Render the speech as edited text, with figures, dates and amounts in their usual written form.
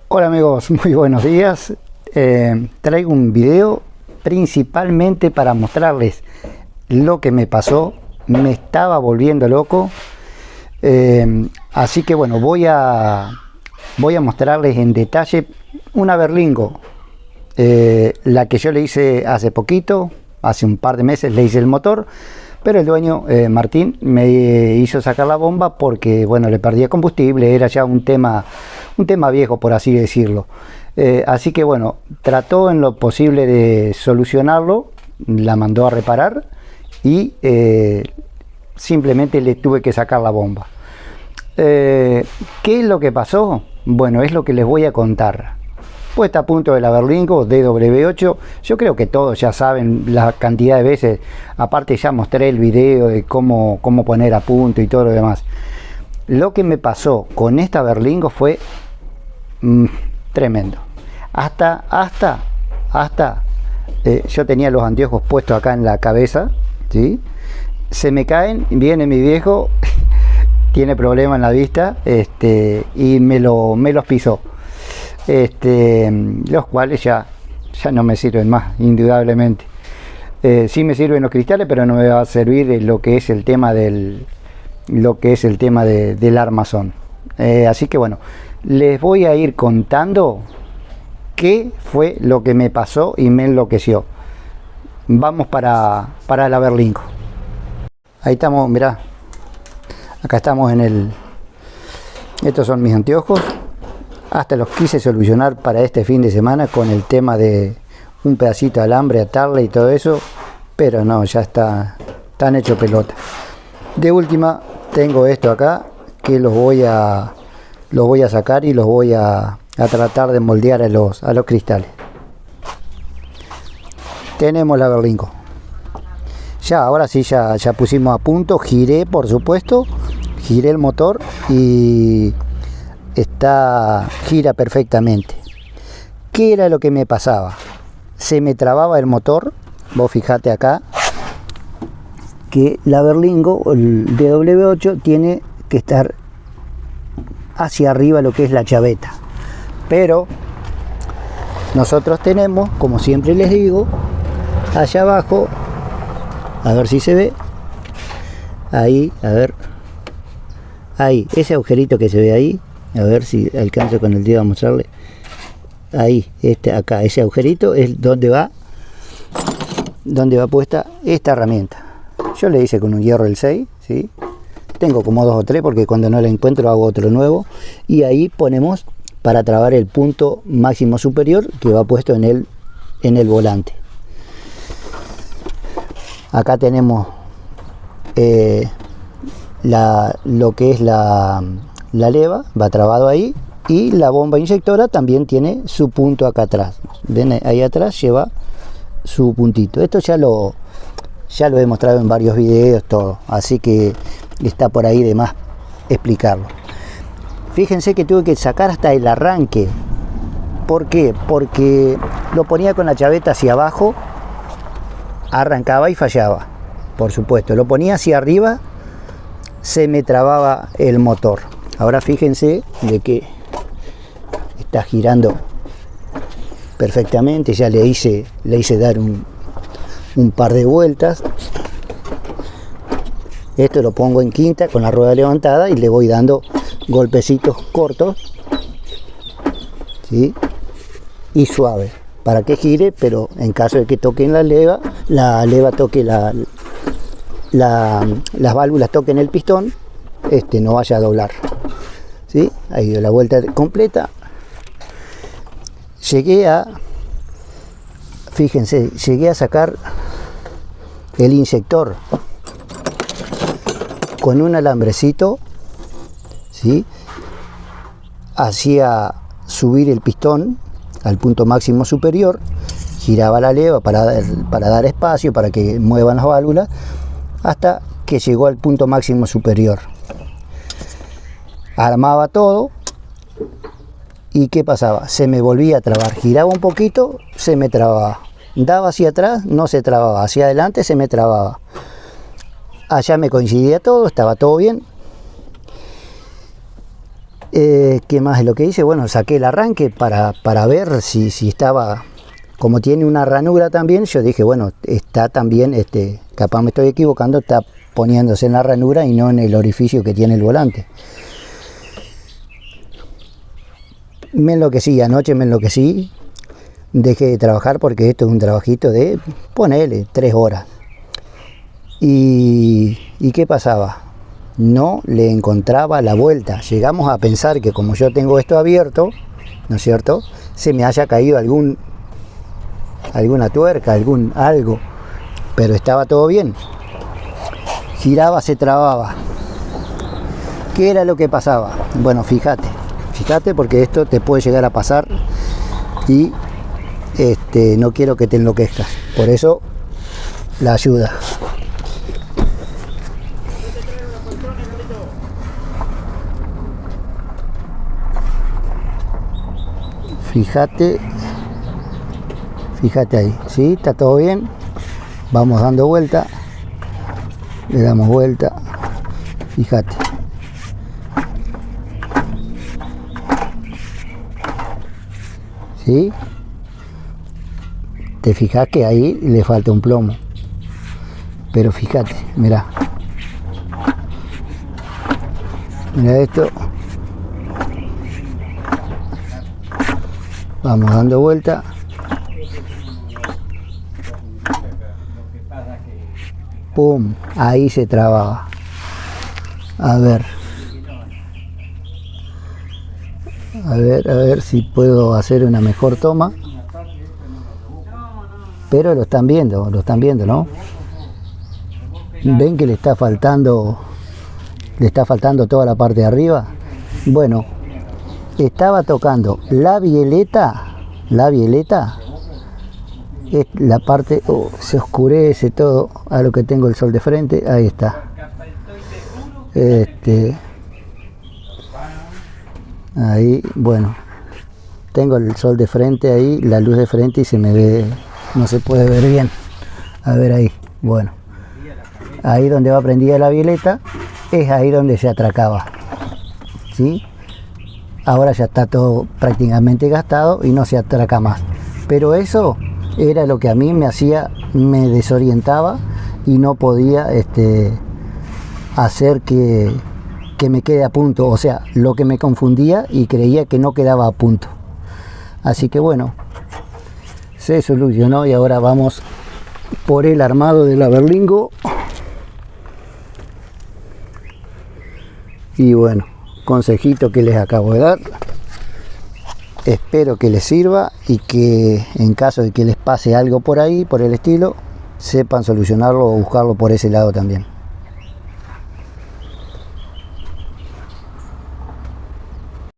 Hola amigos, muy buenos días. Traigo un video principalmente para mostrarles lo que me pasó. Me estaba volviendo loco. Así que bueno, voy a mostrarles en detalle una Berlingo. La que yo le hice hace poquito, hace un par de meses le hice el motor. Pero el dueño, Martín, me hizo sacar la bomba porque, bueno, le perdía combustible, era ya un tema viejo, por así decirlo. Así que, bueno, trató en lo posible de solucionarlo, la mandó a reparar y simplemente le tuve que sacar la bomba. ¿Qué es lo que pasó? Bueno, es lo que les voy a contar. Puesta a punto de la Berlingo DW8, yo creo que todos ya saben la cantidad de veces, aparte ya mostré el video de cómo poner a punto y todo lo demás. Lo que me pasó con esta Berlingo fue tremendo. Yo tenía los anteojos puestos acá en la cabeza, ¿sí? Se me caen, viene mi viejo, tiene problema en la vista, y me los pisó. Los cuales ya no me sirven más, indudablemente. Sí me sirven los cristales, pero no me va a servir lo que es el tema del armazón. Así que bueno, les voy a ir contando qué fue lo que me pasó y me enloqueció. Vamos para la Berlingo. Ahí estamos, mirá. Acá estamos estos son mis anteojos. Hasta los quise solucionar para este fin de semana con el tema de un pedacito de alambre, atarle y todo eso, pero no, ya están hecho pelota. De última tengo esto acá que los voy a sacar y los voy a tratar de moldear a los cristales. Tenemos la Berlingo. Ahora sí ya pusimos a punto, giré por supuesto, giré el motor y gira perfectamente. ¿Qué era lo que me pasaba? Se me trababa el motor. Vos fijate acá que la Berlingo, el DW8, tiene que estar hacia arriba lo que es la chaveta, pero nosotros tenemos, como siempre les digo, allá abajo, a ver si se ve ahí, a ver ahí, ese agujerito que se ve ahí, a ver si alcanzo con el dedo a mostrarle. Ahí, acá, ese agujerito es donde va puesta esta herramienta. Yo le hice con un hierro el 6, ¿sí? Tengo como 2 o 3 porque cuando no la encuentro hago otro nuevo. Y ahí ponemos para trabar el punto máximo superior que va puesto en el volante. Acá tenemos lo que es la leva, va trabado ahí, y la bomba inyectora también tiene su punto acá atrás. Ven, ahí atrás lleva su puntito. Esto ya lo he mostrado en varios videos, todo, así que está por ahí de más explicarlo. Fíjense que tuve que sacar hasta el arranque. ¿Por qué? Porque lo ponía con la chaveta hacia abajo, arrancaba y fallaba, por supuesto. Lo ponía hacia arriba, se me trababa el motor. Ahora fíjense de que está girando perfectamente. Ya le hice dar un par de vueltas. Esto lo pongo en quinta con la rueda levantada y le voy dando golpecitos cortos, ¿sí? Y suave para que gire, pero en caso de que toquen la leva toque las válvulas toquen el pistón, no vaya a doblar, ¿sí? Ahí dio la vuelta completa. Llegué a sacar el inyector con un alambrecito, ¿sí? Hacía subir el pistón al punto máximo superior, giraba la leva para dar espacio para que muevan las válvulas hasta que llegó al punto máximo superior. Armaba todo y ¿qué pasaba? Se me volvía a trabar, giraba un poquito, se me trababa, daba hacia atrás, no se trababa, hacia adelante se me trababa. Allá me coincidía todo, estaba todo bien. ¿Qué más es lo que hice? Bueno, saqué el arranque para ver si estaba, como tiene una ranura también, yo dije, bueno, está también, capaz me estoy equivocando, está poniéndose en la ranura y no en el orificio que tiene el volante. Me enloquecí, anoche me enloquecí, dejé de trabajar porque esto es un trabajito de, ponele, 3 horas. ¿Y qué pasaba? No le encontraba la vuelta. Llegamos a pensar que como yo tengo esto abierto, ¿no es cierto?, se me haya caído alguna tuerca, algo, pero estaba todo bien. Giraba, se trababa. ¿Qué era lo que pasaba? Bueno, fíjate porque esto te puede llegar a pasar y no quiero que te enloquezcas. Por eso la ayuda. Fíjate ahí, ¿sí? Está todo bien. Vamos dando vuelta. Le damos vuelta. Fíjate. ¿Sí? Te fijas que ahí le falta un plomo. Pero fíjate, mira. Mira esto. Vamos dando vuelta. Pum, ahí se trababa. A ver si puedo hacer una mejor toma. Pero lo están viendo, ¿no? ¿Ven que le está faltando toda la parte de arriba? Bueno, estaba tocando la bieleta, es la parte, se oscurece todo, a lo que tengo el sol de frente, ahí está. Ahí, bueno, tengo el sol de frente ahí, la luz de frente y se me ve, no se puede ver bien. A ver ahí, bueno, ahí donde va prendida la violeta, es ahí donde se atracaba, ¿sí? Ahora ya está todo prácticamente gastado y no se atraca más. Pero eso era lo que a mí me desorientaba y no podía hacer que me quede a punto. O sea, lo que me confundía y creía que no quedaba a punto. Así que bueno, se solucionó y ahora vamos por el armado de la Berlingo. Y bueno, consejito que les acabo de dar, espero que les sirva y que en caso de que les pase algo por ahí, por el estilo, sepan solucionarlo o buscarlo por ese lado también.